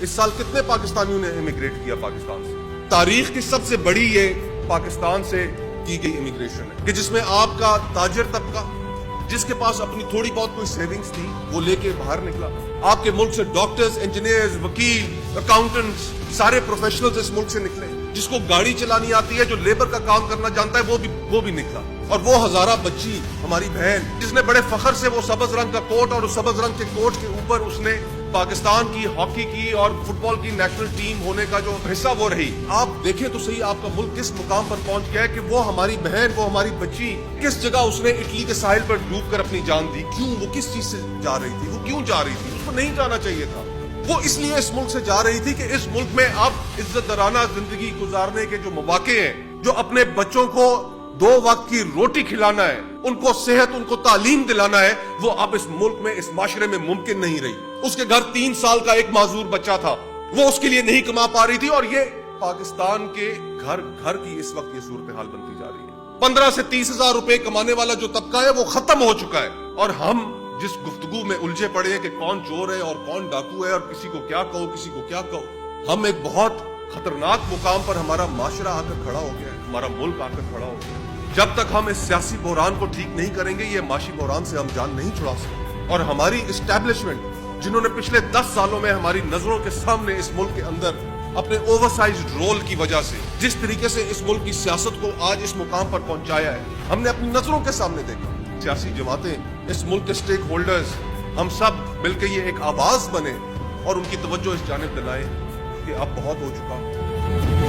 اس سال کتنے پاکستانیوں نے امیگریٹ کیا پاکستان سے؟ تاریخ کی سب سے بڑی یہ پاکستان سے کی گئی امیگریشن ہے کہ جس میں آپ کا تاجر طبقہ جس کے پاس اپنی تھوڑی بہت کوئی سیونگز تھی وہ لے کے باہر نکلا. آپ کے ملک سے ڈاکٹرز، انجینئرز، وکیل، اکاؤنٹنٹس، سارے پروفیشنلز اس ملک سے نکلے. جس کو گاڑی چلانی آتی ہے، جو لیبر کا کام کرنا جانتا ہے، وہ بھی نکلا. اور وہ ہزارہ بچی ہماری بہن جس نے بڑے فخر سے وہ سبز رنگ کا کوٹ اور اس سبز رنگ کے کوٹ کے اوپر اس نے پاکستان کی ہاکی کی اور فٹ بال کی نیشنل ٹیم ہونے کا جو حصہ وہ رہی. آپ دیکھیں تو صحیح آپ کا ملک کس مقام پر پہنچ گیا ہے کہ وہ ہماری بہن، وہ ہماری بچی کس جگہ اس نے اٹلی کے ساحل پر ڈوب کر اپنی جان دی. کیوں؟ وہ کس چیز سے جا رہی تھی؟ وہ کیوں جا رہی تھی؟ اس کو نہیں جانا چاہیے تھا. وہ اس لیے اس ملک سے جا رہی تھی کہ اس ملک میں اب عزت دارانہ زندگی گزارنے کے جو مواقع ہیں، جو اپنے بچوں کو 2 وقت کی روٹی کھلانا ہے، ان کو صحت، ان کو تعلیم دلانا ہے، وہ اب اس ملک میں، اس معاشرے میں ممکن نہیں رہی. اس کے گھر 3 سال کا ایک معذور بچہ تھا، وہ اس کے لیے نہیں کما پا رہی تھی. اور یہ پاکستان کے گھر گھر کی اس وقت یہ صورتحال بنتی جا رہی ہے. 15 سے 30 ہزار روپے کمانے والا جو طبقہ ہے وہ ختم ہو چکا ہے. اور ہم جس گفتگو میں الجھے پڑے ہیں کہ کون چور ہے اور کون ڈاکو ہے اور کسی کو کیا کہو، کسی کو کیا کہو، ہم ایک بہت خطرناک مقام پر ہمارا معاشرہ آ کر کھڑا ہو گیا ہے، ہمارا ملک آ کر کھڑا ہو گیا ہے. جب تک ہم اس سیاسی بحران کو ٹھیک نہیں کریں گے، یہ معاشی بحران سے ہم جان نہیں چھڑا سکتے. اور ہماری اسٹیبلشمنٹ جنہوں نے پچھلے 10 سالوں میں ہماری نظروں کے سامنے اس ملک کے اندر اپنے اوور سائزڈ رول کی وجہ سے جس طریقے سے اس ملک کی سیاست کو آج اس مقام پر پہنچایا ہے، ہم نے اپنی نظروں کے سامنے دیکھا. سیاسی جماعتیں، اس ملک کے سٹیک ہولڈرز، ہم سب مل کے یہ ایک آواز بنے اور ان کی توجہ اس جانب دلائیں کہ اب بہت ہو چکا.